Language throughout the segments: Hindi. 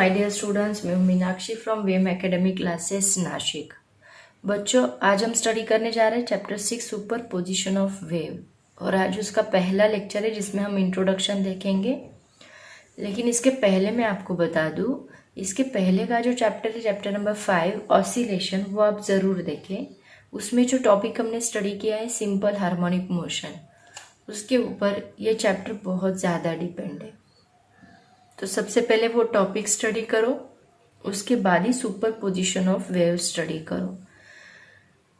माय डियर स्टूडेंट्स, मैं हूं मीनाक्षी फ्रॉम वेम एकेडमी क्लासेस नासिक। बच्चों, आज हम स्टडी करने जा रहे हैं chapter 6 super position of wave और आज उसका पहला लेक्चर है जिसमें हम इंट्रोडक्शन देखेंगे। लेकिन इसके पहले मैं आपको बता दूं, इसके पहले का जो चैप्टर है चैप्टर नंबर 5 ऑसिलेशन, वो आप ज़रूर देखें। उसमें जो टॉपिक हमने स्टडी किया है सिंपल हार्मोनिक मोशन, उसके ऊपर ये चैप्टर बहुत ज़्यादा डिपेंड है। तो सबसे पहले वो टॉपिक स्टडी करो, उसके बाद ही superposition of wave study करो।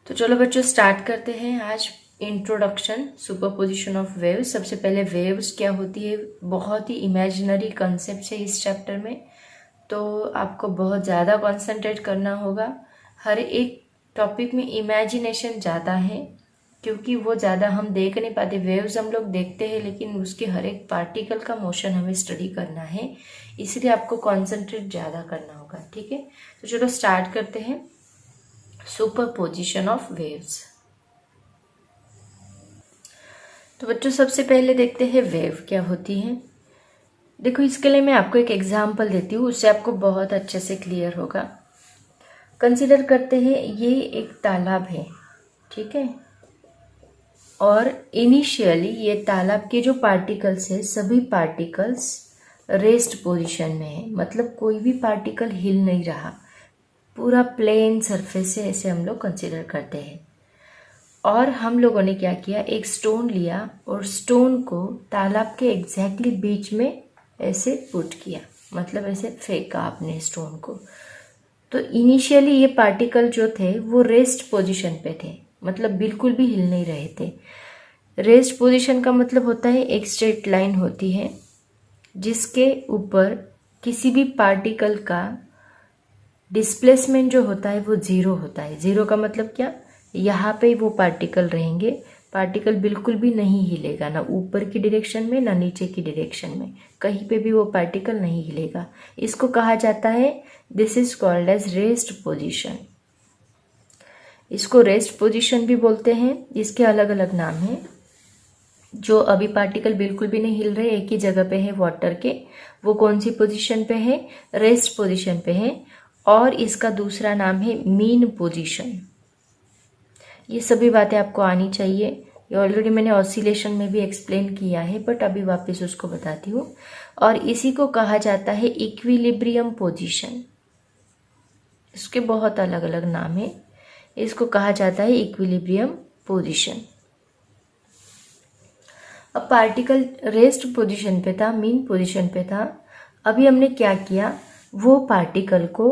तो चलो बच्चों स्टार्ट करते हैं आज introduction superposition of wave. सबसे पहले वेव्स क्या होती है, बहुत ही इमेजिनरी कंसेप्ट है इस चैप्टर में, तो आपको बहुत ज़्यादा कंसंट्रेट करना होगा। हर एक टॉपिक में इमेजिनेशन ज़्यादा है क्योंकि वो ज़्यादा हम देख नहीं पाते। वेव्स हम लोग देखते हैं लेकिन उसके हर एक पार्टिकल का मोशन हमें स्टडी करना है, इसलिए आपको कंसंट्रेट ज़्यादा करना होगा। ठीक है, तो चलो स्टार्ट करते हैं सुपर पोजिशन ऑफ वेव्स। तो बच्चों सबसे पहले देखते हैं वेव क्या होती है। देखो, इसके लिए मैं आपको एक एग्जाम्पल देती हूँ, उससे आपको बहुत अच्छे से क्लियर होगा। कंसिडर करते हैं ये एक तालाब है, ठीक है, और इनिशियली ये तालाब के जो पार्टिकल्स है सभी पार्टिकल्स रेस्ट पोजीशन में है, मतलब कोई भी पार्टिकल हिल नहीं रहा, पूरा प्लेन सरफेस है, ऐसे हम लोग कंसिडर करते हैं। और हम लोगों ने क्या किया, एक स्टोन लिया और स्टोन को तालाब के एग्जैक्टली बीच में ऐसे पुट किया, मतलब ऐसे फेंका आपने स्टोन को। तो इनिशियली ये पार्टिकल जो थे वो रेस्ट पोजीशन पे थे, मतलब बिल्कुल भी हिल नहीं रहे थे। रेस्ट पोजीशन का मतलब होता है एक स्ट्रेट लाइन होती है जिसके ऊपर किसी भी पार्टिकल का डिस्प्लेसमेंट जो होता है वो जीरो होता है। जीरो का मतलब क्या, यहाँ पे वो पार्टिकल रहेंगे, पार्टिकल बिल्कुल भी नहीं हिलेगा, ना ऊपर की डायरेक्शन में ना नीचे की डायरेक्शन में, कहीं पे भी वो पार्टिकल नहीं हिलेगा। इसको कहा जाता है, this is called as rest position. इसको रेस्ट पोजीशन भी बोलते हैं, इसके अलग अलग नाम हैं। जो अभी पार्टिकल बिल्कुल भी नहीं हिल रहे, एक ही जगह पे है वाटर के, वो कौन सी पोजीशन पे है, रेस्ट पोजीशन पे है। और इसका दूसरा नाम है मीन पोजीशन। ये सभी बातें आपको आनी चाहिए, ये ऑलरेडी मैंने ऑसिलेशन में भी एक्सप्लेन किया है, बट अभी वापस उसको बताती हूँ। और इसी को कहा जाता है इक्विलिब्रियम पोजीशन। इसके बहुत अलग अलग नाम है, इसको कहा जाता है इक्विलिब्रियम पोजीशन। अब पार्टिकल रेस्ट पोजीशन पे था, मीन पोजीशन पे था। अभी हमने क्या किया, वो पार्टिकल को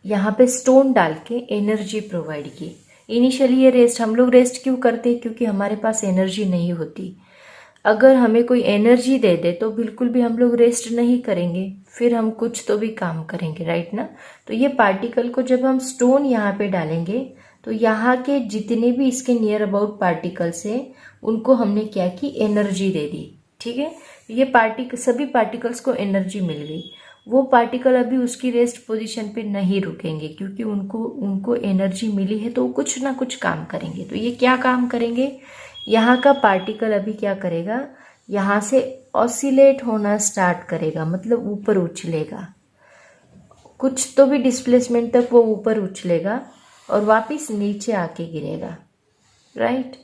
यहाँ पे स्टोन डाल के एनर्जी प्रोवाइड की। इनिशियली ये रेस्ट, हम लोग रेस्ट क्यों करते हैं, क्योंकि हमारे पास एनर्जी नहीं होती। अगर हमें कोई एनर्जी दे दे तो बिल्कुल भी हम लोग रेस्ट नहीं करेंगे, फिर हम कुछ तो भी काम करेंगे, राइट ना। तो ये पार्टिकल को जब हम स्टोन यहाँ पे डालेंगे तो यहाँ के जितने भी इसके नियर अबाउट पार्टिकल्स हैं उनको हमने क्या की, एनर्जी दे दी। ठीक है, ये सभी पार्टिकल्स को एनर्जी मिल गई। वो पार्टिकल अभी उसकी रेस्ट पोजीशन पे नहीं रुकेंगे क्योंकि उनको एनर्जी मिली है, तो वो कुछ ना कुछ काम करेंगे। तो ये क्या काम करेंगे, यहाँ का पार्टिकल अभी क्या करेगा, यहाँ से ऑसिलेट होना स्टार्ट करेगा, मतलब ऊपर उछलेगा, कुछ तो भी डिस्प्लेसमेंट तक वो ऊपर उछलेगा और वापस नीचे आके गिरेगा, राइट।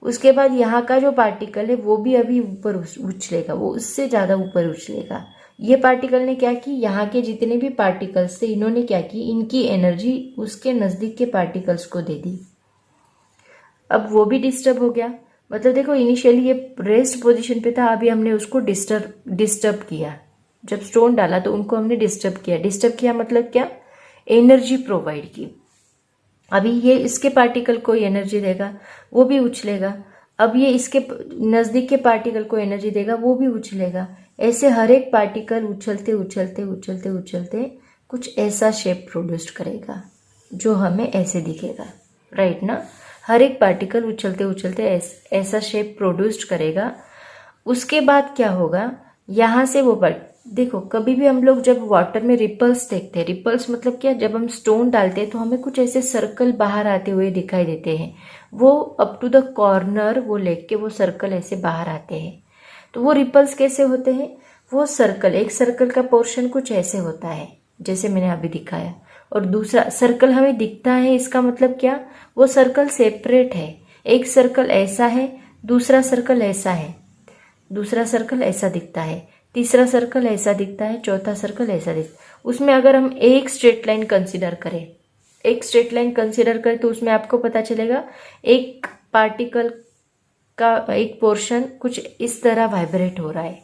उसके बाद यहाँ का जो पार्टिकल है वो भी अभी ऊपर उछलेगा, वो उससे ज़्यादा ऊपर उछलेगा। ये पार्टिकल ने क्या की, यहाँ के जितने भी पार्टिकल्स थे इन्होंने क्या की, इनकी एनर्जी उसके नज़दीक के पार्टिकल्स को दे दी। अब वो भी डिस्टर्ब हो गया, मतलब देखो इनिशियली ये रेस्ट पोजीशन पे था, अभी हमने उसको डिस्टर्ब किया। जब स्टोन डाला तो उनको हमने डिस्टर्ब किया मतलब क्या, एनर्जी प्रोवाइड की। अभी ये इसके पार्टिकल को एनर्जी देगा, वो भी उछलेगा। अब ये इसके नज़दीक के पार्टिकल को एनर्जी देगा, वो भी उछलेगा। ऐसे हर एक पार्टिकल उछलते उछलते उछलते उछलते कुछ ऐसा शेप प्रोड्यूस करेगा जो हमें ऐसे दिखेगा, राइट ना। हर एक पार्टिकल उछलते उछलते ऐसा शेप प्रोड्यूस करेगा। उसके बाद क्या होगा, यहाँ से वो देखो, कभी भी हम लोग जब वाटर में रिपल्स देखते हैं, रिपल्स मतलब क्या, जब हम स्टोन डालते हैं तो हमें कुछ ऐसे सर्कल बाहर आते हुए दिखाई देते हैं। वो अप टू द कॉर्नर वो लेके वो सर्कल ऐसे बाहर आते हैं। तो वो रिपल्स कैसे होते हैं, वो सर्कल, एक सर्कल का पोर्शन कुछ ऐसे होता है, जैसे मैंने अभी दिखाया। और दूसरा सर्कल हमें दिखता है, इसका मतलब क्या, वो सर्कल सेपरेट है। एक सर्कल ऐसा है, दूसरा सर्कल ऐसा है, दूसरा सर्कल ऐसा दिखता है, तीसरा सर्कल ऐसा दिखता है, चौथा सर्कल ऐसा दिखता है। उसमें अगर हम एक स्ट्रेट लाइन कंसीडर करें, एक स्ट्रेट लाइन कंसीडर करें तो उसमें आपको पता चलेगा एक पार्टिकल का एक पोर्शन कुछ इस तरह वाइब्रेट हो रहा है।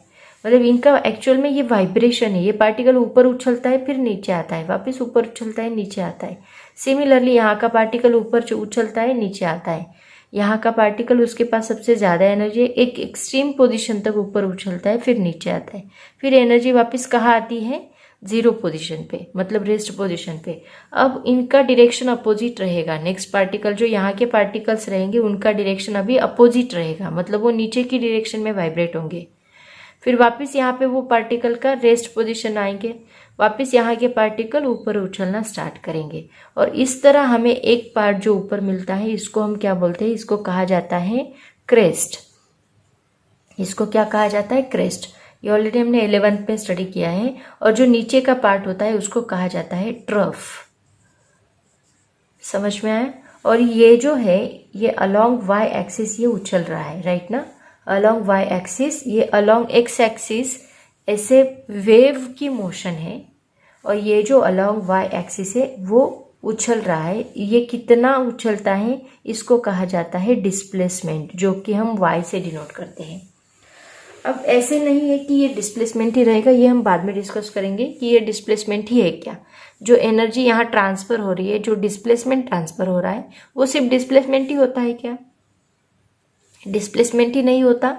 मतलब इनका एक्चुअल में ये वाइब्रेशन है। ये पार्टिकल ऊपर उछलता है, फिर नीचे आता है, वापस ऊपर उछलता है, नीचे आता है। सिमिलरली यहाँ का पार्टिकल ऊपर उछलता है, नीचे आता है। यहाँ का पार्टिकल उसके पास सबसे ज़्यादा एनर्जी है, एक एक्सट्रीम पोजीशन तक ऊपर उछलता है, फिर नीचे आता है। फिर एनर्जी वापस कहाँ आती है, जीरो पोजीशन पे, मतलब रेस्ट पोजीशन पे। अब इनका डायरेक्शन अपोजिट रहेगा। नेक्स्ट पार्टिकल जो यहाँ के पार्टिकल्स रहेंगे उनका डायरेक्शन अभी अपोजिट रहेगा, मतलब वो नीचे की डायरेक्शन में वाइब्रेट होंगे। फिर वापस यहाँ पे वो पार्टिकल का रेस्ट पोजीशन आएंगे, वापस यहाँ के पार्टिकल ऊपर उछलना स्टार्ट करेंगे। और इस तरह हमें एक पार्ट जो ऊपर मिलता है, इसको हम क्या बोलते हैं, इसको कहा जाता है क्रेस्ट। इसको क्या कहा जाता है, क्रेस्ट। ये ऑलरेडी हमने 11th में स्टडी किया है। और जो नीचे का पार्ट होता है उसको कहा जाता है ट्रफ। समझ में आया। और ये जो है ये अलोंग वाई एक्सिस ये उछल रहा है, राइट ना, अलोंग वाई एक्सिस, ये अलोंग एक्स एक्सिस ऐसे वेव की मोशन है। और ये जो अलोंग वाई एक्सिस है वो उछल रहा है। ये कितना उछलता है इसको कहा जाता है डिस्प्लेसमेंट, जो कि हम वाई से डिनोट करते हैं। अब ऐसे नहीं है कि ये डिस्प्लेसमेंट ही रहेगा, ये हम बाद में डिस्कस करेंगे कि ये डिस्प्लेसमेंट ही है क्या। जो एनर्जी यहाँ ट्रांसफर हो रही है, जो डिस्प्लेसमेंट ट्रांसफर हो रहा है, वो सिर्फ डिस्प्लेसमेंट ही होता है क्या, डिस्प्लेसमेंट ही नहीं होता।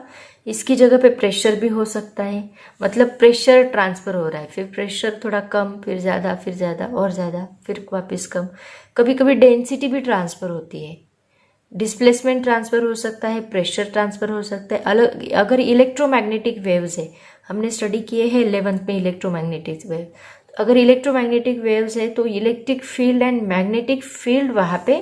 इसकी जगह पे प्रेशर भी हो सकता है, मतलब प्रेशर ट्रांसफर हो रहा है, फिर प्रेशर थोड़ा कम, फिर ज़्यादा, फिर ज़्यादा और ज़्यादा, फिर वापस कम। कभी कभी डेंसिटी भी ट्रांसफर होती है। डिस्प्लेसमेंट ट्रांसफर हो सकता है, प्रेशर ट्रांसफर हो सकता है। अलग अगर इलेक्ट्रोमैग्नेटिक वेव्स है, हमने स्टडी किए हैं 11th में इलेक्ट्रोमैग्नेटिक वेव। अगर इलेक्ट्रोमैग्नेटिक वेव्स है तो electric field and magnetic field वहाँ पे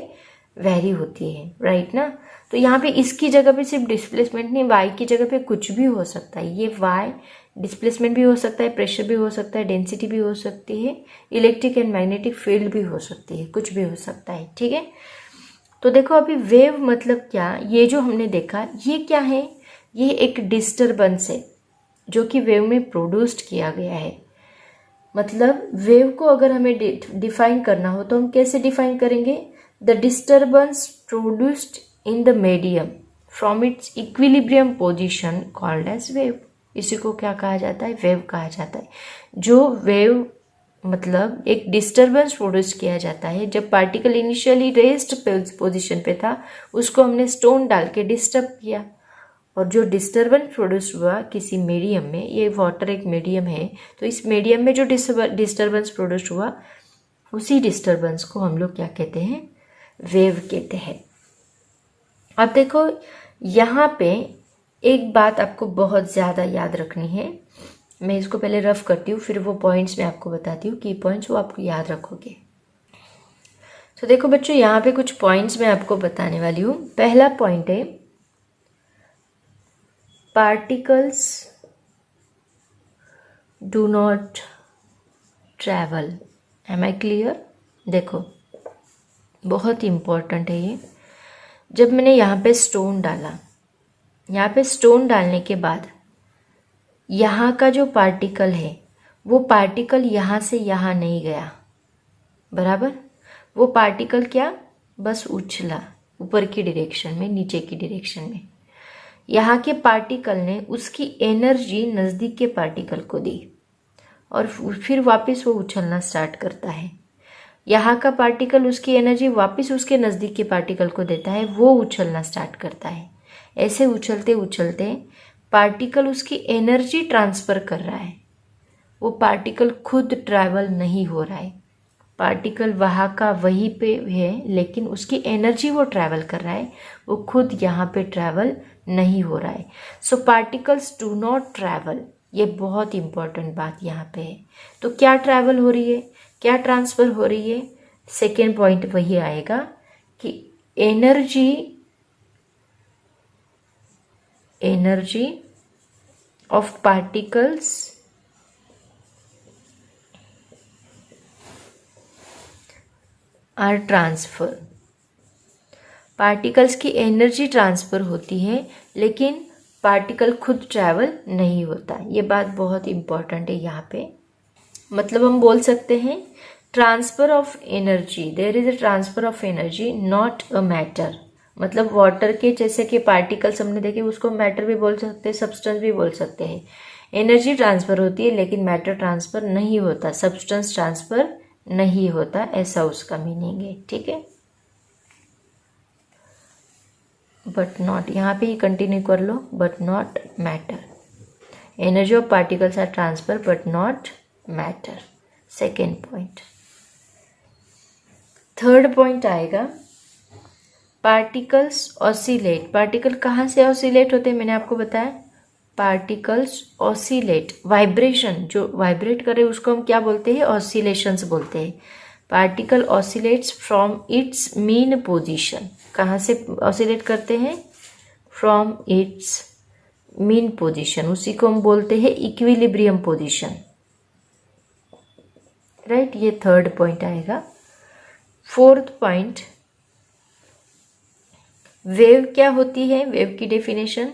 वेरी होती है, राइट ना। तो यहाँ पे इसकी जगह पे सिर्फ डिस्प्लेसमेंट नहीं, वाई की जगह पे कुछ भी हो सकता है। ये वाई डिस्प्लेसमेंट भी हो सकता है, प्रेशर भी हो सकता है, डेंसिटी भी हो सकती है, इलेक्ट्रिक एंड मैग्नेटिक फील्ड भी हो सकती है, कुछ भी हो सकता है, ठीक है। तो देखो अभी वेव मतलब क्या, ये जो हमने देखा ये क्या है, ये एक डिस्टरबेंस है जो कि वेव में प्रोड्यूस्ड किया गया है। मतलब वेव को अगर हमें डिफाइन करना हो तो हम कैसे डिफाइन करेंगे, the disturbance produced in the medium from its equilibrium position called as wave. इसी को क्या कहा जाता है, वेव कहा जाता है। जो वेव मतलब एक डिस्टरबेंस प्रोड्यूस किया जाता है, जब पार्टिकल इनिशियली रेस्ट पोजीशन पे था उसको हमने स्टोन डाल के डिस्टर्ब किया, और जो डिस्टरबेंस प्रोड्यूस हुआ किसी मीडियम में, ये वाटर एक मीडियम है, तो इस मीडियम में जो डिस्टरबेंस प्रोड्यूस हुआ उसी डिस्टरबेंस को हम लोग क्या कहते हैं, वेव कहते हैं। अब देखो यहाँ पे एक बात आपको बहुत ज़्यादा याद रखनी है। मैं इसको पहले रफ करती हूँ, फिर वो पॉइंट्स मैं आपको बताती हूँ, की पॉइंट्स वो आपको याद रखोगे। तो देखो बच्चों यहाँ पे कुछ पॉइंट्स मैं आपको बताने वाली हूँ। पहला पॉइंट है particles do not travel. Am I clear. देखो बहुत इम्पोर्टेंट है ये। जब मैंने यहाँ पे स्टोन डाला, यहाँ पे स्टोन डालने के बाद यहाँ का जो पार्टिकल है वो पार्टिकल यहाँ से यहाँ नहीं गया, बराबर। वो पार्टिकल क्या, बस उछला ऊपर की डायरेक्शन में, नीचे की डायरेक्शन में। यहाँ के पार्टिकल ने उसकी एनर्जी नज़दीक के पार्टिकल को दी और फिर वापस वो उछलना स्टार्ट करता है। यहाँ का पार्टिकल उसकी एनर्जी वापस उसके नज़दीक के पार्टिकल को देता है, वो उछलना स्टार्ट करता है। ऐसे उछलते उछलते पार्टिकल उसकी एनर्जी ट्रांसफ़र कर रहा है। वो पार्टिकल खुद ट्रैवल नहीं हो रहा है, पार्टिकल वहाँ का वहीं पे है, लेकिन उसकी एनर्जी वो ट्रैवल कर रहा है, वो खुद यहाँ पे ट्रैवल नहीं हो रहा है। सो पार्टिकल्स डू नॉट ट्रैवल, ये बहुत इंपॉर्टेंट बात यहाँ पे है। तो क्या ट्रैवल हो रही है, क्या ट्रांसफ़र हो रही है, सेकेंड पॉइंट वही आएगा कि energy of particles are transfer. Particles की एनर्जी ट्रांसफ़र होती है लेकिन पार्टिकल खुद ट्रैवल नहीं होता। ये बात बहुत इम्पॉर्टेंट है यहाँ पे। मतलब हम बोल सकते हैं transfer of energy, there is a transfer of energy not a matter. मतलब वाटर के जैसे कि पार्टिकल्स हमने देखे, उसको मैटर भी बोल सकते हैं, सब्सटेंस भी बोल सकते हैं। एनर्जी ट्रांसफ़र होती है लेकिन मैटर ट्रांसफ़र नहीं होता, सब्सटेंस ट्रांसफ़र नहीं होता, ऐसा उसका मीनिंग है। ठीक है, बट नॉट, यहाँ पे ही कंटिन्यू कर लो, but not matter. Energy of particles are transfer but not matter. Second point. Third point आएगा पार्टिकल्स ऑसिलेट। पार्टिकल कहाँ से ऑसिलेट होते हैं, मैंने आपको बताया। पार्टिकल्स ऑसिलेट, वाइब्रेशन जो वाइब्रेट करे उसको हम क्या बोलते हैं, ऑसिलेशंस बोलते हैं। Particle oscillates from its mean position. कहाँ से ऑसिलेट करते हैं, फ्रॉम इट्स मीन पोजीशन, उसी को हम बोलते हैं इक्विलिब्रियम पोजीशन। राइट, ये थर्ड पॉइंट आएगा। फोर्थ पॉइंट, वेव क्या होती है, वेव की definition.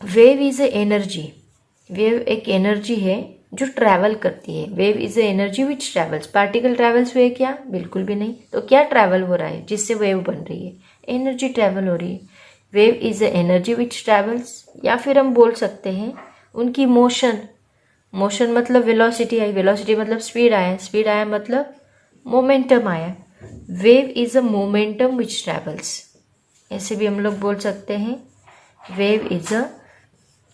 Wave is a energy, wave एक एनर्जी है जो ट्रैवल करती है। Wave is a energy which travels. Particle travels हुए क्या, बिल्कुल भी नहीं। तो क्या ट्रैवल हो रहा है जिससे वेव बन रही है, एनर्जी ट्रैवल हो रही है। Wave is a energy which travels, या फिर हम बोल सकते हैं उनकी मोशन। मोशन मतलब वेलोसिटी आई, वेलोसिटी मतलब स्पीड आया, स्पीड आया मतलब मोमेंटम आया। Wave is a momentum which travels, ऐसे भी हम लोग बोल सकते हैं wave is a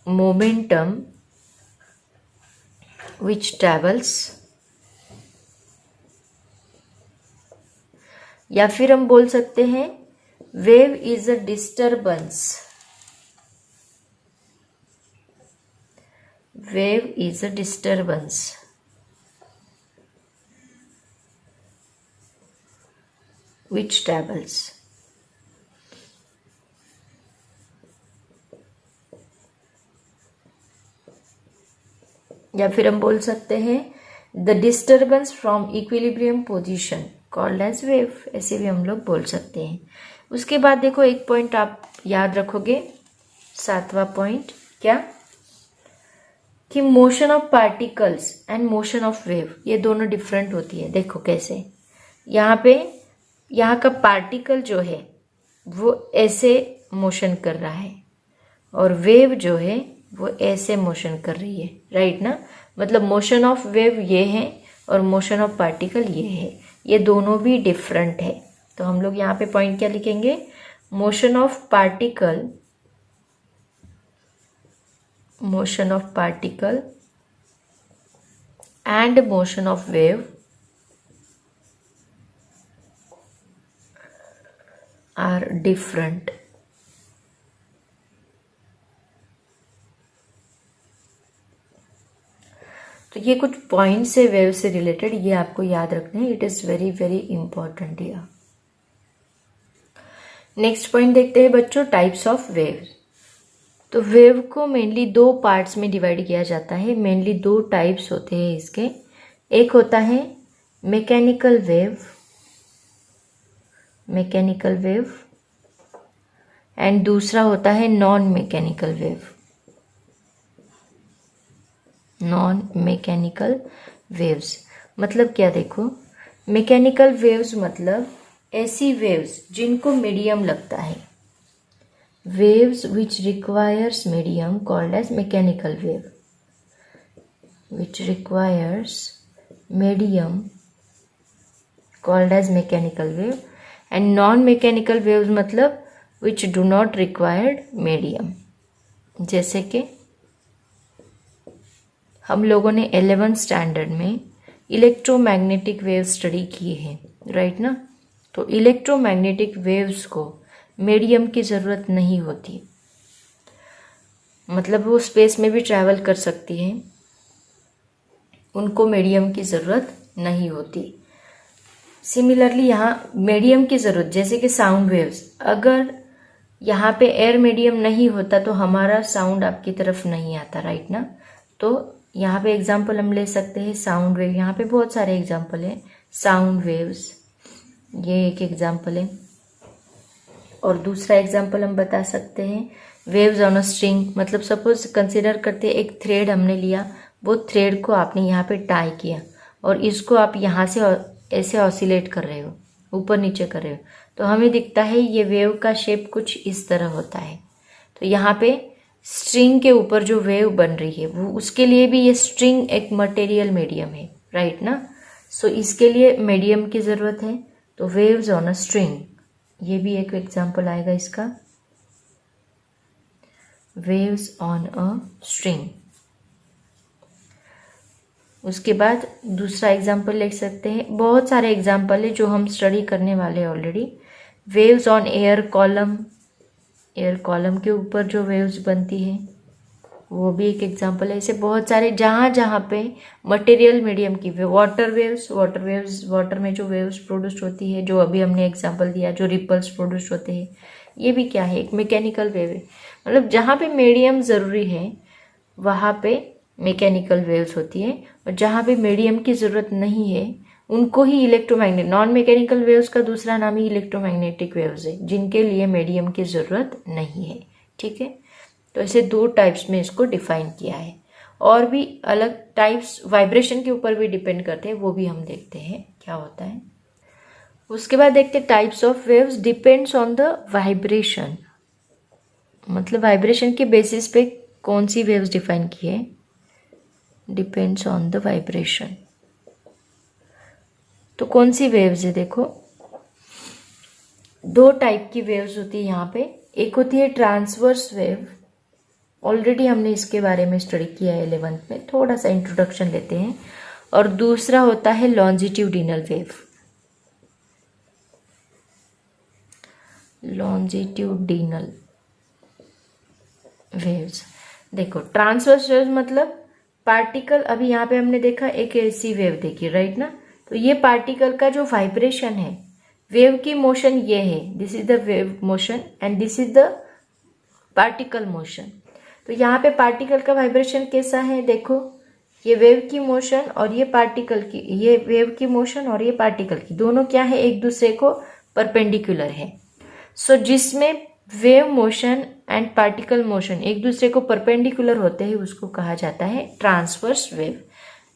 momentum which travels, या फिर हम बोल सकते हैं wave is a disturbance. Wave is a disturbance which travels। या फिर हम बोल सकते हैं the disturbance from equilibrium position called as wave, ऐसे भी हम लोग बोल सकते हैं। उसके बाद देखो एक पॉइंट आप याद रखोगे, सातवां पॉइंट क्या, कि motion of particles and motion of wave, ये दोनों डिफरेंट होती है। देखो कैसे, यहाँ का पार्टिकल जो है वो ऐसे मोशन कर रहा है और वेव जो है वो ऐसे मोशन कर रही है, राइट ना। मतलब मोशन ऑफ वेव ये है और मोशन ऑफ पार्टिकल ये है, ये दोनों भी डिफरेंट है। तो हम लोग यहाँ पे पॉइंट क्या लिखेंगे, motion of particle, motion of particle and motion of wave are different. तो ये कुछ पॉइंट्स है वेव से रिलेटेड, ये आपको याद रखने हैं। It is very very important here. Next point देखते हैं बच्चों, टाइप्स ऑफ वेव। तो वेव को मेनली दो पार्ट्स में डिवाइड किया जाता है। मेनली दो टाइप्स होते हैं इसके। एक होता है mechanical wave, mechanical wave, and दूसरा होता है non mechanical wave, non mechanical waves. मतलब क्या, देखो मैकेनिकल वेव्स मतलब ऐसी वेव्स जिनको मीडियम लगता है। Waves which requires medium called as mechanical wave, which requires medium called as mechanical wave, and non-mechanical waves मतलब which do not require medium। जैसे कि हम लोगों ने 11th स्टैंडर्ड में इलेक्ट्रोमैग्नेटिक वेव स्टडी की है, राइट ना। तो इलेक्ट्रोमैग्नेटिक वेव्स को मीडियम की ज़रूरत नहीं होती, मतलब वो स्पेस में भी ट्रैवल कर सकती हैं, उनको मीडियम की ज़रूरत नहीं होती। सिमिलरली यहाँ मीडियम की ज़रूरत, जैसे कि साउंड वेव्स, अगर यहाँ पे एयर मीडियम नहीं होता तो हमारा साउंड आपकी तरफ नहीं आता, राइट ना। तो यहाँ पे एग्जाम्पल हम ले सकते हैं साउंड वेव, यहाँ पे बहुत सारे एग्जाम्पल हैं। साउंड वेव्स, ये एक एग्जाम्पल है। और दूसरा एग्जाम्पल हम बता सकते हैं वेव्स ऑन अ स्ट्रिंग, मतलब सपोज कंसिडर करते हैं एक थ्रेड हमने लिया, वो थ्रेड को आपने यहाँ पे टाई किया और इसको आप यहाँ से ऐसे ऑसिलेट कर रहे हो, ऊपर नीचे कर रहे हो, तो हमें दिखता है ये वेव का शेप कुछ इस तरह होता है। तो यहाँ पे स्ट्रिंग के ऊपर जो वेव बन रही है वो, उसके लिए भी ये स्ट्रिंग एक मटेरियल मीडियम है, राइट ना। सो इसके लिए मीडियम की ज़रूरत है, तो वेव्स ऑन अ स्ट्रिंग, ये भी एक एग्जाम्पल आएगा इसका, वेव्स ऑन अ स्ट्रिंग। उसके बाद दूसरा एग्जाम्पल लिख सकते हैं, बहुत सारे एग्जाम्पल है जो हम स्टडी करने वाले हैं already. Waves on air column, air column के ऊपर जो वेव्स बनती है वो भी एक एग्जाम्पल है। ऐसे बहुत सारे जहाँ जहाँ पे मटेरियल मीडियम की वाटर वेव्स, वाटर में जो वेव्स प्रोड्यूस होती है, जो अभी हमने एग्जाम्पल दिया, जो रिपल्स प्रोड्यूस होते हैं, ये भी क्या है, एक मैकेनिकल वेव है। मतलब जहाँ पे मीडियम ज़रूरी है वहाँ पे मैकेनिकल वेव्स होती है, और जहाँ पे मीडियम की ज़रूरत नहीं है उनको ही इलेक्ट्रोमैग्नेट, नॉन मैकेनिकल वेव्स का दूसरा नाम ही इलेक्ट्रोमैग्नेटिक वेव्स है, जिनके लिए मीडियम की ज़रूरत नहीं है। ठीक है, तो ऐसे दो टाइप्स में इसको डिफाइन किया है। और भी अलग टाइप्स वाइब्रेशन के ऊपर भी डिपेंड करते हैं, वो भी हम देखते हैं क्या होता है। उसके बाद देखते हैं types of waves depends on the vibration, मतलब वाइब्रेशन के बेसिस पे कौन सी वेव्स डिफाइन की है, डिपेंड्स ऑन द वाइब्रेशन। तो कौन सी वेव्स है, देखो दो टाइप की वेव्स होती है यहाँ पे। एक होती है ट्रांसवर्स वेव, ऑलरेडी हमने इसके बारे में स्टडी किया है 11th में, थोड़ा सा इंट्रोडक्शन लेते हैं। और दूसरा होता है लॉन्जिट्यूडिनल वेव, लॉन्जिट्यूडिनल वेव्स। देखो ट्रांसवर्स वेव्स मतलब पार्टिकल, अभी यहाँ पे हमने देखा एक ऐसी वेव देखी, राइट ना, तो ये पार्टिकल का जो वाइब्रेशन है, वेव की मोशन ये है, this is the wave motion and this is the particle motion. तो यहाँ पे पार्टिकल का वाइब्रेशन कैसा है, देखो ये वेव की मोशन और ये पार्टिकल की, ये वेव की मोशन और ये पार्टिकल की, दोनों क्या है, एक दूसरे को परपेंडिकुलर है। सो जिसमें wave motion and particle motion एक दूसरे को परपेंडिकुलर होते हैं उसको कहा जाता है transverse wave.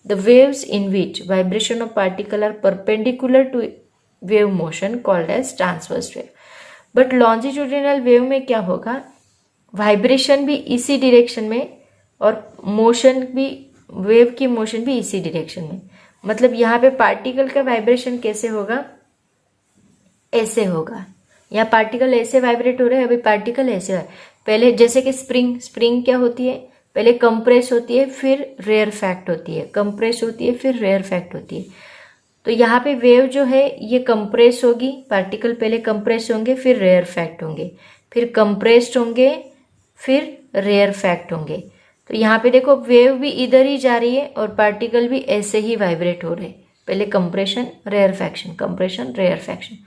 The waves in which vibration of particle are perpendicular to wave motion called as transverse wave. But longitudinal wave में क्या होगा, वाइब्रेशन भी इसी डायरेक्शन में और मोशन भी, वेव की मोशन भी इसी डायरेक्शन में। मतलब यहाँ पे पार्टिकल का वाइब्रेशन कैसे होगा, ऐसे होगा, यहाँ पार्टिकल ऐसे वाइब्रेट हो रहे हैं, अभी पार्टिकल ऐसे है। पहले जैसे कि स्प्रिंग क्या होती है, पहले कंप्रेस होती है फिर रेयर फैक्ट होती है, कंप्रेस होती है फिर रेयर फैक्ट होती है। तो यहाँ पे वेव जो है ये कंप्रेस होगी, पार्टिकल पहले कंप्रेस होंगे फिर रेयर फैक्ट होंगे, फिर कंप्रेस्ड होंगे फिर रेयर फैक्ट होंगे। तो यहाँ पे देखो वेव भी इधर ही जा रही है और पार्टिकल भी ऐसे ही वाइब्रेट हो रहे हैं, पहले compression rarefaction, compression rarefaction.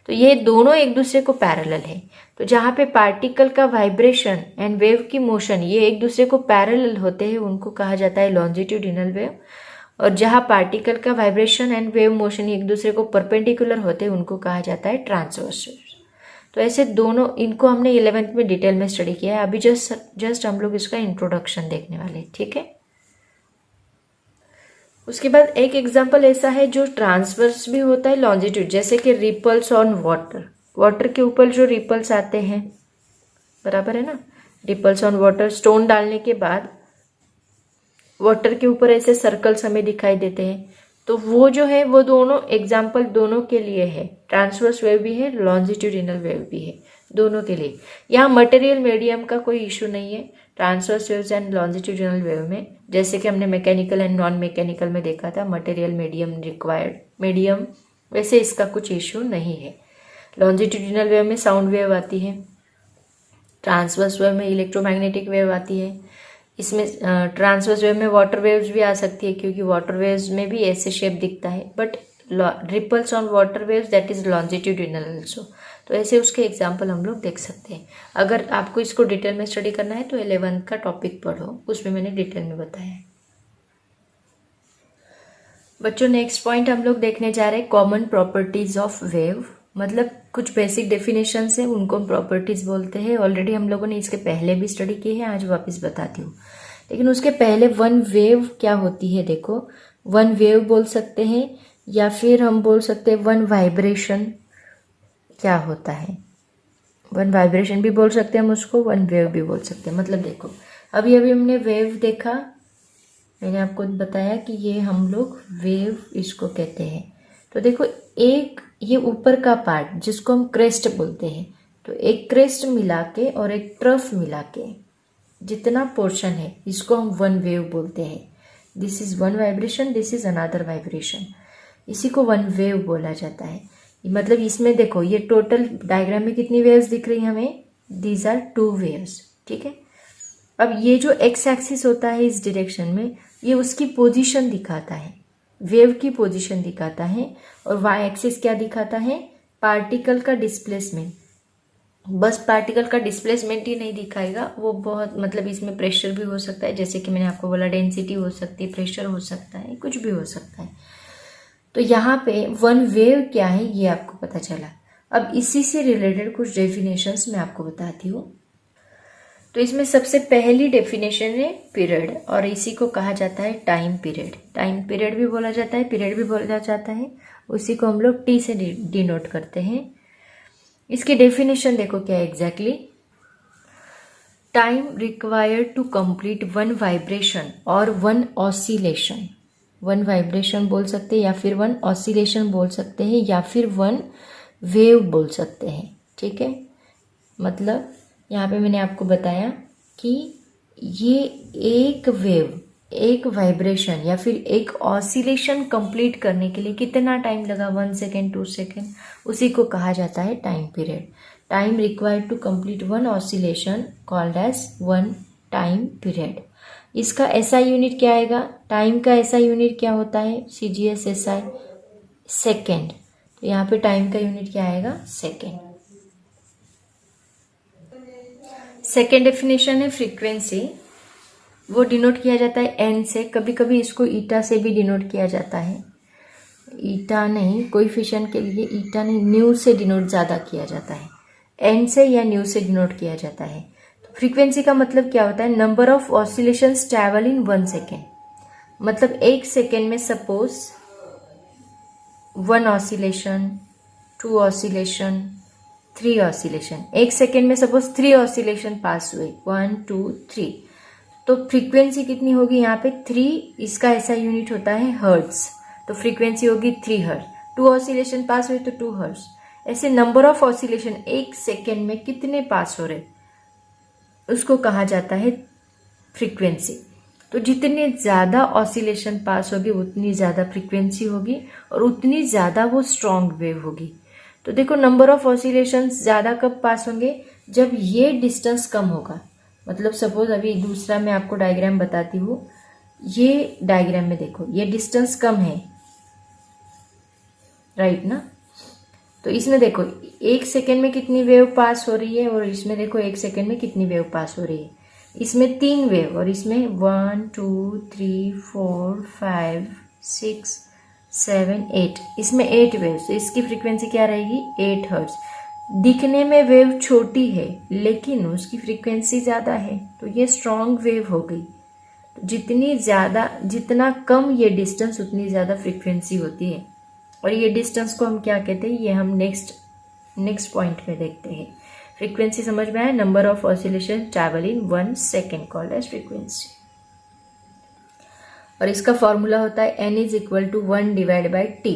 तो ये दोनों एक दूसरे को पैरेलल है। तो जहाँ पे पार्टिकल का वाइब्रेशन एंड वेव की मोशन ये एक दूसरे को पैरेलल होते हैं उनको कहा जाता है लॉन्जिट्यूडिनल वेव, और जहाँ पार्टिकल का वाइब्रेशन एंड वेव मोशन एक दूसरे को परपेंडिकुलर होते हैं उनको कहा जाता है ट्रांसवर्स वेव। तो ऐसे दोनों, इनको हमने 11th में डिटेल में स्टडी किया है, अभी जस्ट हम लोग इसका इंट्रोडक्शन देखने वाले हैं। ठीक है, उसके बाद एक एग्जांपल ऐसा है जो ट्रांसवर्स भी होता है लॉन्जिट्यूड, जैसे कि रिपल्स ऑन वाटर, वाटर के ऊपर जो रिपल्स आते हैं, बराबर है ना, रिपल्स ऑन वाटर, स्टोन डालने के बाद वाटर के ऊपर ऐसे सर्कल्स हमें दिखाई देते हैं। तो वो जो है वो दोनों एग्जाम्पल दोनों के लिए है, ट्रांसवर्स वेव भी है लॉन्जिट्यूडिनल वेव भी है, दोनों के लिए। यहाँ मटेरियल मीडियम का कोई इशू नहीं है transverse waves and longitudinal wave में, जैसे कि हमने मैकेनिकल एंड नॉन मैकेनिकल में देखा था, मटेरियल मीडियम रिक्वायर्ड मीडियम, वैसे इसका कुछ इशू नहीं है। लॉन्जिट्यूडिनल वेव में साउंड वेव आती है, ट्रांसवर्स वेव में इलेक्ट्रोमैग्नेटिक वेव आती है, इसमें ट्रांसवर्स वेव में वाटर वेव्स भी आ सकती है क्योंकि वाटर वेव्स में भी ऐसे शेप दिखता है, but ripples on water waves that is longitudinal also. तो ऐसे उसके एग्जाम्पल हम लोग देख सकते हैं। अगर आपको इसको डिटेल में स्टडी करना है तो 11th का टॉपिक पढ़ो, उसमें मैंने डिटेल में बताया है। बच्चों नेक्स्ट पॉइंट हम लोग देखने जा रहे हैं कॉमन प्रॉपर्टीज ऑफ वेव। मतलब कुछ बेसिक डेफिनेशंस है, उनको हम प्रॉपर्टीज बोलते हैं। ऑलरेडी हम लोगों ने इसके पहले भी स्टडी की है, आज वापस बताती हूँ। लेकिन उसके पहले वन वेव क्या होती है देखो, वन वेव बोल सकते हैं या फिर हम बोल सकते हैं वन वाइब्रेशन क्या होता है। वन वाइब्रेशन भी बोल सकते हैं हम उसको, वन वेव भी बोल सकते हैं। मतलब देखो अभी अभी हमने वेव देखा, मैंने आपको बताया कि ये हम लोग वेव इसको कहते हैं। तो देखो एक ये ऊपर का पार्ट जिसको हम क्रेस्ट बोलते हैं, तो एक क्रेस्ट मिला के और एक ट्रफ मिला के जितना पोर्शन है इसको हम वन वेव बोलते हैं। This is one vibration, this is another vibration, इसी को वन वेव बोला जाता है। मतलब इसमें देखो ये टोटल डायग्राम में कितनी वेव्स दिख रही है हमें, दीज आर 2 वेव्स, ठीक है। अब ये जो एक्स एक्सिस होता है इस डायरेक्शन में, ये उसकी पोजीशन दिखाता है, वेव की पोजीशन दिखाता है। और वाई एक्सिस क्या दिखाता है, पार्टिकल का डिस्प्लेसमेंट। बस पार्टिकल का डिस्प्लेसमेंट ही नहीं दिखाएगा, वो बहुत मतलब इसमें प्रेशर भी हो सकता है, जैसे कि मैंने आपको बोला डेंसिटी हो सकती है, प्रेशर हो सकता है, कुछ भी हो सकता है। तो यहाँ पे वन वेव क्या है ये आपको पता चला। अब इसी से रिलेटेड कुछ डेफिनेशंस मैं आपको बताती हूँ। तो इसमें सबसे पहली डेफिनेशन है पीरियड, और इसी को कहा जाता है टाइम पीरियड। टाइम पीरियड भी बोला जाता है, पीरियड भी बोला जाता है, उसी को हम लोग टी से डिनोट करते हैं। इसकी डेफिनेशन देखो क्या exactly, time required to complete one vibration और वन ऑसिलेशन। वन वाइब्रेशन बोल सकते हैं या फिर वन ऑसिलेशन बोल सकते हैं या फिर वन वेव बोल सकते हैं, ठीक है। मतलब यहाँ पे मैंने आपको बताया कि ये एक वेव, एक वाइब्रेशन या फिर एक ऑसिलेशन कंप्लीट करने के लिए कितना टाइम लगा, 1 सेकेंड 2 सेकेंड, उसी को कहा जाता है time period. Time required to complete one oscillation called as one time period. इसका एसआई यूनिट क्या आएगा, टाइम का एसआई यूनिट क्या होता है, CGS SI सेकेंड। तो यहाँ पे टाइम का यूनिट क्या आएगा, सेकेंड। सेकेंड डेफिनेशन है फ्रीक्वेंसी, वो डिनोट किया जाता है एन से, कभी कभी इसको ईटा से भी डिनोट किया जाता है। ईटा नहीं, कोएफिशिएंट के लिए ईटा नहीं, न्यू से डिनोट ज़्यादा किया जाता है, एन से या न्यू से डिनोट किया जाता है। तो फ्रीक्वेंसी का मतलब क्या होता है, number of oscillations travel in 1 second. मतलब 1 सेकेंड में suppose 1 oscillation, 2 oscillation, 3 oscillation, 1 second में सपोज 3 ऑसिलेशन पास हुए, 1 2 3, तो फ्रीक्वेंसी कितनी होगी यहाँ पे 3, इसका ऐसा यूनिट होता है हर्ट्ज, तो फ्रीक्वेंसी होगी 3 हर्ट्ज। 2 ऑसिलेशन पास हुए तो 2 हर्ट्ज। ऐसे नंबर ऑफ ऑसिलेशन 1 सेकेंड में कितने पास हो रहे उसको कहा जाता है फ्रीक्वेंसी। तो जितने ज़्यादा ऑसिलेशन पास होगी उतनी ज़्यादा फ्रीक्वेंसी होगी और उतनी ज़्यादा वो स्ट्रॉन्ग वेव होगी। तो देखो नंबर ऑफ ऑसिलेशंस ज़्यादा कब पास होंगे, जब ये डिस्टेंस कम होगा। मतलब सपोज अभी दूसरा मैं आपको डायग्राम बताती हूँ, ये डायग्राम में देखो ये डिस्टेंस कम है, राइट ना। तो इसमें देखो 1 सेकेंड में कितनी वेव पास हो रही है और इसमें देखो 1 सेकेंड में कितनी वेव पास हो रही है। इसमें 3 वेव और इसमें 1 2 3 4 5 6 7 8, इसमें 8 वेव्स, तो इसकी फ्रीक्वेंसी क्या रहेगी 8 हर्ट्ज। दिखने में वेव छोटी है लेकिन उसकी फ्रीक्वेंसी ज़्यादा है, तो ये स्ट्रॉन्ग वेव हो गई। तो जितनी ज़्यादा, जितना कम ये डिस्टेंस उतनी ज़्यादा फ्रीक्वेंसी होती है। और ये डिस्टेंस को हम क्या कहते हैं, ये हम नेक्स्ट पॉइंट में देखते हैं। फ्रीक्वेंसी समझ में आया, number of oscillation travel in 1 second called as frequency. और इसका फॉर्मूला होता है n is equal to 1 divide by T,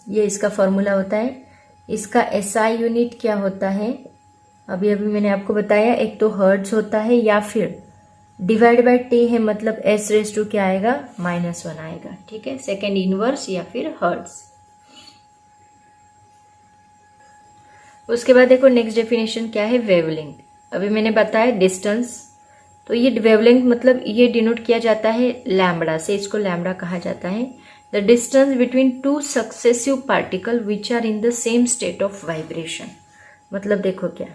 ये इसका फॉर्मूला होता है। इसका SI यूनिट क्या होता है, अभी अभी मैंने आपको बताया, एक तो हर्ट्ज होता है या फिर डिवाइड बाई टी है, मतलब S⁻² क्या आएगा -1 आएगा, ठीक है, सेकेंड इनवर्स या फिर हर्ट्ज। उसके बाद देखो नेक्स्ट डेफिनेशन क्या है, वेवलेंथ। अभी मैंने बताया डिस्टेंस, तो ये वेवलेंथ मतलब ये डिनोट किया जाता है लैम्बडा से, इसको लैम्बडा कहा जाता है। The distance between 2 successive particle which are in the same state of vibration. मतलब देखो क्या,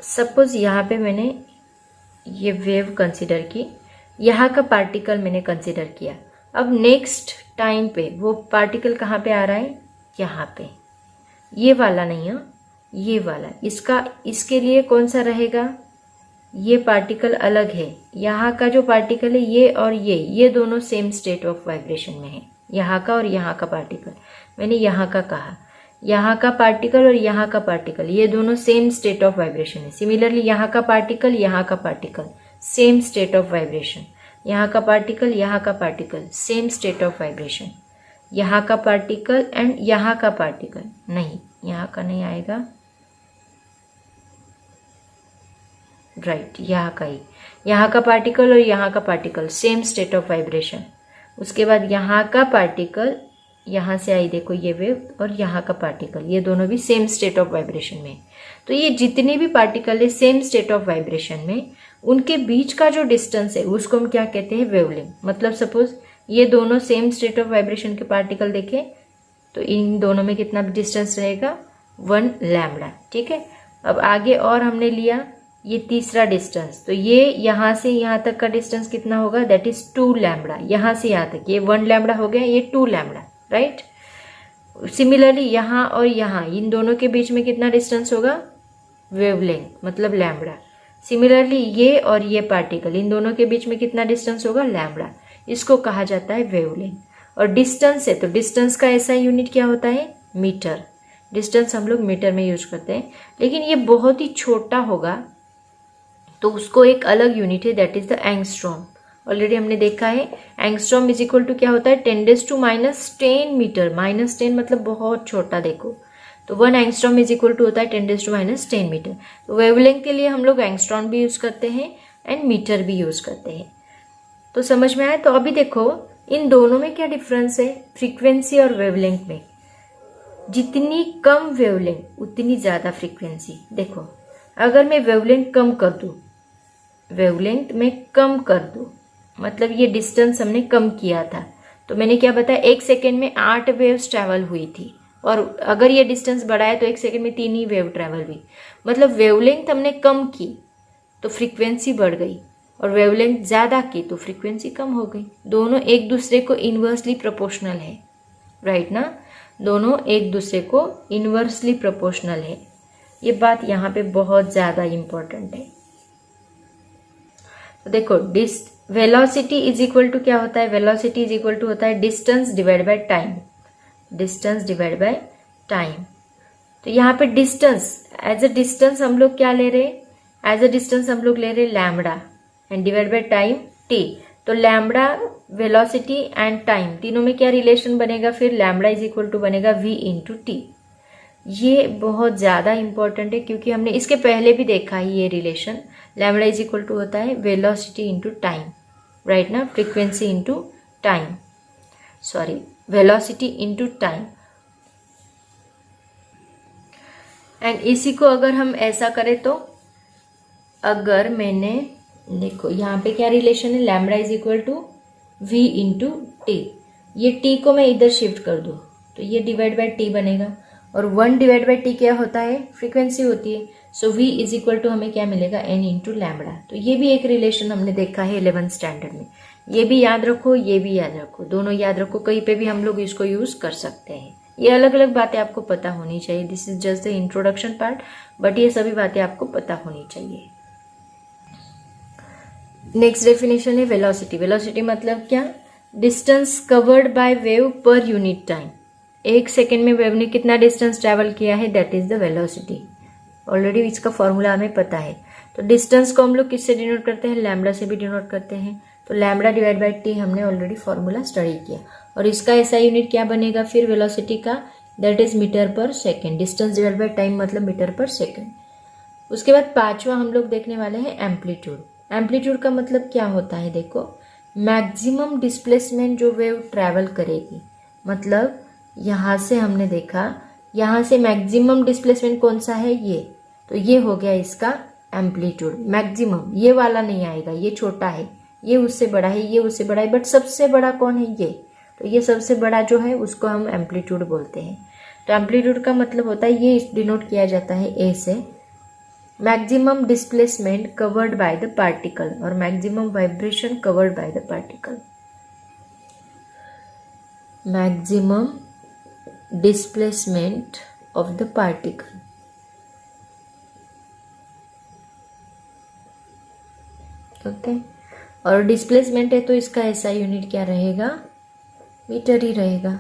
सपोज यहाँ पे मैंने ये वेव कंसिडर की, यहाँ का पार्टिकल मैंने कंसिडर किया। अब नेक्स्ट टाइम पे वो पार्टिकल कहाँ पे आ रहा है, यहाँ पे, ये वाला नहीं है, ये वाला, इसके लिए कौन सा रहेगा, ये पार्टिकल अलग है। यहाँ का जो पार्टिकल है ये और ये दोनों सेम स्टेट ऑफ वाइब्रेशन में है, यहाँ का और यहाँ का पार्टिकल। मैंने यहाँ का कहा, यहाँ का पार्टिकल और यहाँ का पार्टिकल ये दोनों सेम स्टेट ऑफ वाइब्रेशन है। सिमिलरली यहाँ का पार्टिकल, यहाँ का particle same state of vibration, यहाँ का पार्टिकल, यहाँ का particle same state of vibration, यहाँ का पार्टिकल एंड यहाँ का पार्टिकल नहीं, यहाँ का नहीं आएगा, राइट, यहाँ का ही, यहाँ का पार्टिकल और यहाँ का particle same state of vibration. उसके बाद यहाँ का पार्टिकल, यहाँ से आई देखो ये वेव, और यहाँ का पार्टिकल, ये दोनों भी सेम स्टेट ऑफ वाइब्रेशन में। तो ये जितने भी पार्टिकल है सेम स्टेट ऑफ वाइब्रेशन में, उनके बीच का जो डिस्टेंस है उसको हम क्या कहते हैं, वेवलेंथ। मतलब सपोज ये दोनों सेम स्टेट ऑफ वाइब्रेशन के पार्टिकल देखें तो इन दोनों में कितना डिस्टेंस रहेगा, 1 लैम्बडा, ठीक है। अब आगे और हमने लिया ये तीसरा डिस्टेंस, तो ये यहाँ से यहाँ तक का डिस्टेंस कितना होगा, दैट इज 2 लैम्बडा। यहाँ से यहाँ तक ये 1 लैम्बडा हो गया, ये 2 लैम्बडा, राइट। सिमिलरली यहाँ और यहाँ, इन दोनों के बीच में कितना डिस्टेंस होगा, वेवलेंथ मतलब लैम्बडा। सिमिलरली ये और ये पार्टिकल, इन दोनों के बीच में कितना डिस्टेंस होगा, लैम्बडा। इसको कहा जाता है वेवलेंथ। और डिस्टेंस है तो डिस्टेंस का ऐसा यूनिट क्या होता है, मीटर। डिस्टेंस हम लोग मीटर में यूज करते हैं, लेकिन ये बहुत ही छोटा होगा तो उसको एक अलग यूनिट है, that is the angstrom. Already हमने देखा है एंगस्ट्रॉम इज इक्वल टू क्या होता है, 10⁻⁻10 मीटर। -10 मतलब बहुत छोटा, देखो तो 1 एंगस्ट्रॉम इज इक्वल टू होता है 10⁻10 मीटर। तो वेवलेंथ के लिए हम लोग एंगस्ट्रॉम भी यूज करते हैं एंड मीटर भी यूज करते हैं। तो समझ में आया। तो अभी देखो इन दोनों में क्या डिफरेंस है, फ्रीक्वेंसी और वेवलेंथ में। जितनी कम वेवलेंथ उतनी ज्यादा फ्रीक्वेंसी। देखो अगर मैं वेवलेंथ कम कर दूं, वेवलेंथ में कम कर दूं, मतलब ये डिस्टेंस हमने कम किया था, तो मैंने क्या बताया, 1 सेकेंड में 8 वेव्स ट्रैवल हुई थी, और अगर ये डिस्टेंस बढ़ाया तो 1 सेकेंड में 3 ही वेव ट्रैवल हुई। मतलब वेवलेंथ हमने कम की तो फ्रीक्वेंसी बढ़ गई, और वेवलेंथ ज़्यादा की तो फ्रीक्वेंसी कम हो गई। दोनों एक दूसरे को इन्वर्सली प्रोपोर्शनल है, राइट ना, दोनों एक दूसरे को इन्वर्सली प्रोपोर्शनल है। ये बात यहाँ पे बहुत ज़्यादा इम्पोर्टेंट है। तो देखो वेलोसिटी इज इक्वल टू क्या होता है, वेलोसिटी इज इक्वल टू होता है distance divide by time, distance divide by time. तो यहाँ पे डिस्टेंस, एज अ डिस्टेंस हम लोग क्या ले रहे हैं, एज अ डिस्टेंस हम लोग ले रहे lambda and divide by time T. तो लैम्बडा, वेलोसिटी एंड टाइम तीनों में क्या रिलेशन बनेगा, फिर लैम्बडा इज इक्वल टू बनेगा v इंटू टी। ये बहुत ज़्यादा इंपॉर्टेंट है क्योंकि हमने इसके पहले भी देखा है ये relation. Lambda is equal to होता है वेलोसिटी इंटू टाइम, राइट ना, frequency into time, sorry velocity into time. And इसी को अगर हम ऐसा करें तो, अगर मैंने देखो यहाँ पे क्या रिलेशन है, lambda is equal to v into T. ये t को मैं इधर शिफ्ट कर दूँ तो ये डिवाइड बाय t बनेगा, और 1 डिवाइड बाई टी क्या होता है, फ्रीक्वेंसी होती है। सो v इज इक्वल टू हमें क्या मिलेगा, n इंटू लैम्बडा। तो ये भी एक रिलेशन हमने देखा है 11th स्टैंडर्ड में। ये भी याद रखो, ये भी याद रखो, दोनों याद रखो, कहीं पे भी हम लोग इसको यूज कर सकते हैं। ये अलग अलग बातें आपको पता होनी चाहिए, this is just the introduction part, but ये सभी बातें आपको पता होनी चाहिए। नेक्स्ट डेफिनेशन है वेलोसिटी। वेलोसिटी मतलब क्या, distance covered by wave per unit time. 1 second में वेव ने कितना डिस्टेंस ट्रैवल किया है, that is the velocity. Already इसका फॉर्मूला हमें पता है। तो डिस्टेंस को हम लोग किससे डिनोट करते हैं, लैम्बडा से भी डिनोट करते हैं। तो लैम्बडा डिवाइड बाई टी हमने ऑलरेडी फॉर्मूला स्टडी किया, और इसका ऐसा यूनिट क्या बनेगा फिर वेलोसिटी का, दैट इज मीटर पर second. Distance divide by time मतलब मीटर पर सेकेंड। उसके बाद 5वां हम लोग देखने वाले हैं एम्पलीट्यूड। एम्पलीट्यूड का मतलब क्या होता है, देखो मैक्सिमम डिस्प्लेसमेंट जो वेव ट्रैवल करेगी, मतलब यहाँ से हमने देखा, यहाँ से मैक्सिमम डिस्प्लेसमेंट कौन सा है, ये, तो ये हो गया इसका एम्पलीट्यूड मैक्सिमम। ये वाला नहीं आएगा, ये छोटा है, ये उससे बड़ा है, ये उससे बड़ा है, बट सबसे बड़ा कौन है, ये। तो ये सबसे बड़ा जो है उसको हम एम्पलीट्यूड बोलते हैं। तो एम्पलीट्यूड का मतलब होता है, ये डिनोट किया जाता है ए से, maximum displacement covered by the particle और maximum vibration covered by the particle. Maximum displacement of the particle, okay. और डिस्प्लेसमेंट है तो इसका एसआई यूनिट क्या रहेगा, मीटर ही रहेगा।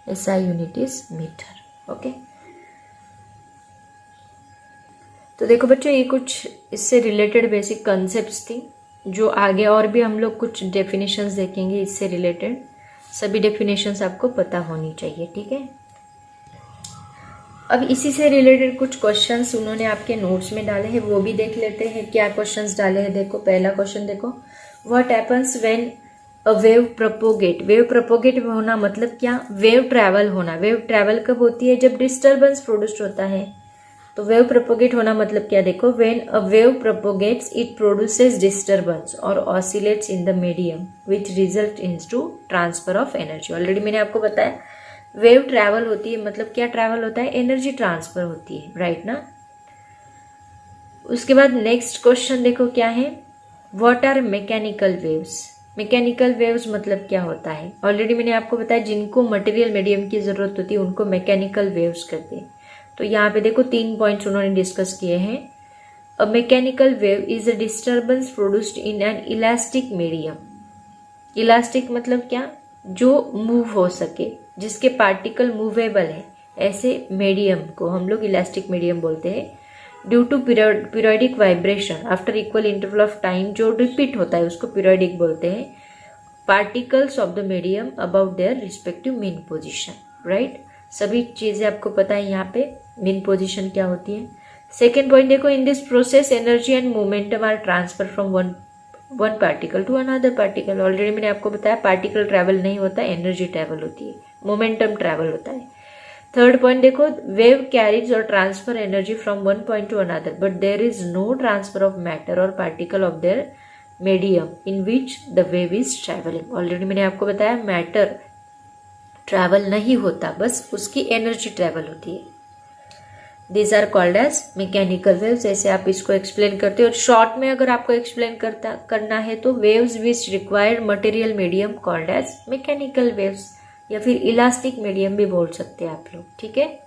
SI unit is metre, okay. तो देखो बच्चों, ये कुछ इससे रिलेटेड बेसिक कॉन्सेप्ट्स थी, जो आगे और भी हम लोग कुछ डेफिनेशंस देखेंगे इससे रिलेटेड। सभी डेफिनेशंस आपको पता होनी चाहिए, ठीक है। अब इसी से रिलेटेड कुछ क्वेश्चंस उन्होंने आपके नोट्स में डाले हैं, वो भी देख लेते हैं। क्या क्वेश्चंस डाले हैं देखो। पहला क्वेश्चन देखो, what happens when a wave propagate. Wave propagate होना मतलब क्या, वेव ट्रैवल होना। वेव ट्रैवल कब होती है, जब डिस्टर्बेंस प्रोड्यूस होता है। तो वेव प्रोपोगेट होना मतलब क्या देखो, when a wave propagates it produces disturbance और oscillates in the medium which result into transfer of energy. Already मैंने आपको बताया वेव ट्रैवल होती है, मतलब क्या ट्रैवल होता है, एनर्जी ट्रांसफर होती है, राइट ना। उसके बाद नेक्स्ट क्वेश्चन देखो क्या है, what are mechanical waves. Mechanical waves मतलब क्या होता है। ऑलरेडी मैंने आपको बताया जिनको मटेरियल मीडियम की जरूरत होती है उनको मैकेनिकल वेव्स कहते हैं। तो यहाँ पे देखो 3 पॉइंट्स उन्होंने डिस्कस किए हैं। A mechanical wave is a disturbance produced in an elastic medium. Elastic मतलब क्या, जो मूव हो सके, जिसके पार्टिकल मूवेबल है, ऐसे मीडियम को हम लोग इलास्टिक मीडियम बोलते हैं। Due to periodic vibration after equal interval of time, जो रिपीट होता है उसको पीरियोडिक बोलते हैं। Particles of the medium about their respective mean position, right. सभी चीजें आपको पता है यहाँ पे मीन पोजीशन क्या होती है। सेकेंड पॉइंट देखो, in this process energy and momentum are transfer from one particle to another particle. Already मैंने आपको बताया पार्टिकल ट्रैवल नहीं होता, एनर्जी ट्रैवल होती है, मोमेंटम ट्रैवल होता है। थर्ड पॉइंट देखो, वेव कैरीज और transfer energy from one point to another but there is no transfer of matter और particle of their medium in which the wave is travelling. Already मैंने आपको बताया मैटर ट्रैवल नहीं होता, बस उसकी एनर्जी ट्रैवल होती है। These are called as mechanical waves. ऐसे आप इसको एक्सप्लेन करते हो। और शॉर्ट में अगर आपको एक्सप्लेन करना है तो waves which required material medium called as mechanical waves, या फिर इलास्टिक मीडियम भी बोल सकते हैं आप लोग, ठीक है।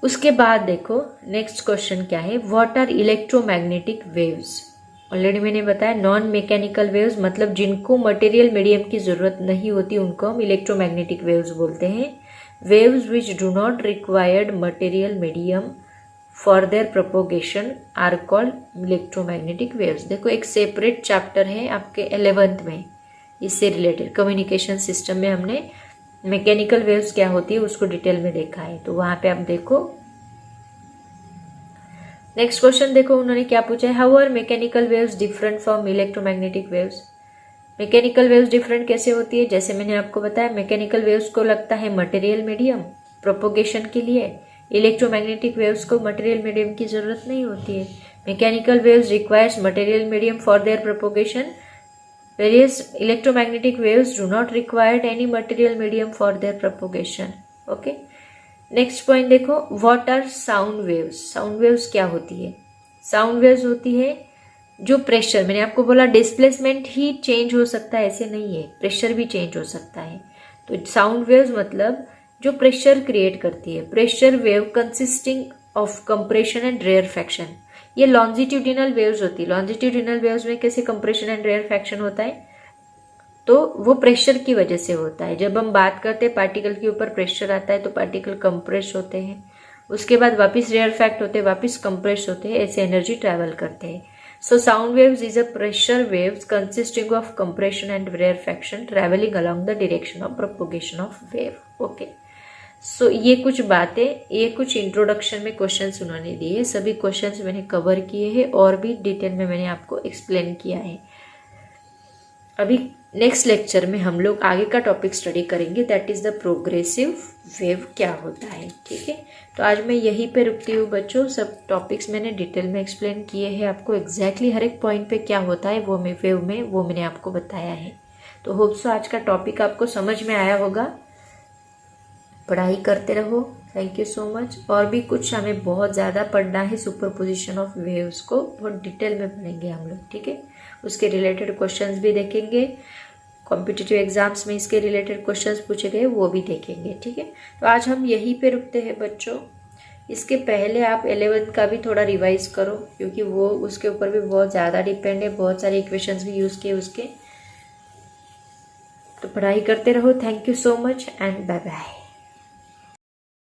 उसके बाद देखो नेक्स्ट क्वेश्चन क्या है, what are electromagnetic waves. Already मैंने बताया नॉन मैकेनिकल वेव्स मतलब जिनको मटेरियल मीडियम की जरूरत नहीं होती उनको हम इलेक्ट्रोमैग्नेटिक वेव्स बोलते हैं। Waves which do not required material medium for their propagation are called electromagnetic waves. देखो एक सेपरेट चैप्टर है आपके 11th में इससे रिलेटेड, कम्युनिकेशन सिस्टम में हमने मैकेनिकल वेव्स क्या होती है उसको डिटेल में देखा है, तो वहां पे आप देखो। नेक्स्ट क्वेश्चन देखो उन्होंने क्या पूछा है, how are mechanical waves different from electromagnetic waves. Mechanical waves different कैसे होती है, जैसे मैंने आपको बताया मैकेनिकल वेव्स को लगता है मटेरियल मीडियम प्रोपोगेशन के लिए, इलेक्ट्रोमैग्नेटिक वेव्स को मटेरियल मीडियम की जरूरत नहीं होती है। Mechanical waves requires material medium for their propagation, various electromagnetic waves do not required any material medium for their propagation, okay. Next point देखो, what are sound waves. Sound waves क्या होती है, साउंड वेव्स होती है जो प्रेशर, मैंने आपको बोला डिस्प्लेसमेंट ही चेंज हो सकता है ऐसे नहीं है, प्रेशर भी चेंज हो सकता है। तो साउंड वेव्स मतलब जो प्रेशर क्रिएट करती है। Pressure wave consisting of compression and rarefaction, ये लॉन्जिट्यूडिनल वेव्स होती है। लॉन्जिट्यूडिनल वेव्स में कैसे कंप्रेशन एंड रेयरफैक्शन होता है, तो वो प्रेशर की वजह से होता है। जब हम बात करते हैं पार्टिकल के ऊपर प्रेशर आता है तो पार्टिकल कंप्रेस होते हैं, उसके बाद वापस रेयरफैक्ट होते हैं, वापस कंप्रेस होते हैं, ऐसे एनर्जी ट्रैवल करते हैं। So sound waves is a pressure waves consisting of compression and rarefaction traveling along the direction of propagation of wave. Okay. So ये कुछ बातें, ये कुछ इंट्रोडक्शन में क्वेश्चंस उन्होंने दिए, सभी क्वेश्चंस मैंने कवर किए हैं और भी डिटेल में मैंने आपको एक्सप्लेन किया है। अभी नेक्स्ट लेक्चर में हम लोग आगे का टॉपिक स्टडी करेंगे, that is the progressive wave क्या होता है, ठीक है। तो आज मैं यहीं पे रुकती हूँ बच्चों, सब टॉपिक्स मैंने डिटेल में एक्सप्लेन किए हैं आपको, एग्जैक्टली हर एक पॉइंट पे क्या होता है वो मैं वेव में वो मैंने आपको बताया है। तो होप सो आज का टॉपिक आपको समझ में आया होगा। पढ़ाई करते रहो, थैंक यू सो मच। और भी कुछ हमें बहुत ज़्यादा पढ़ना है, सुपरपोजिशन ऑफ वेव्स को बहुत डिटेल में पढ़ेंगे हम लोग, ठीक है। उसके रिलेटेड क्वेश्चंस भी देखेंगे, कॉम्पिटिटिव एग्जाम्स में इसके रिलेटेड क्वेश्चंस पूछे गए वो भी देखेंगे, ठीक है। तो आज हम यहीं पे रुकते हैं बच्चों। इसके पहले आप 11th का भी थोड़ा रिवाइज करो, क्योंकि वो उसके ऊपर भी बहुत ज़्यादा डिपेंड है, बहुत सारे इक्वेशंस भी यूज़ किए उसके। तो पढ़ाई करते रहो। Thank you so much and bye bye.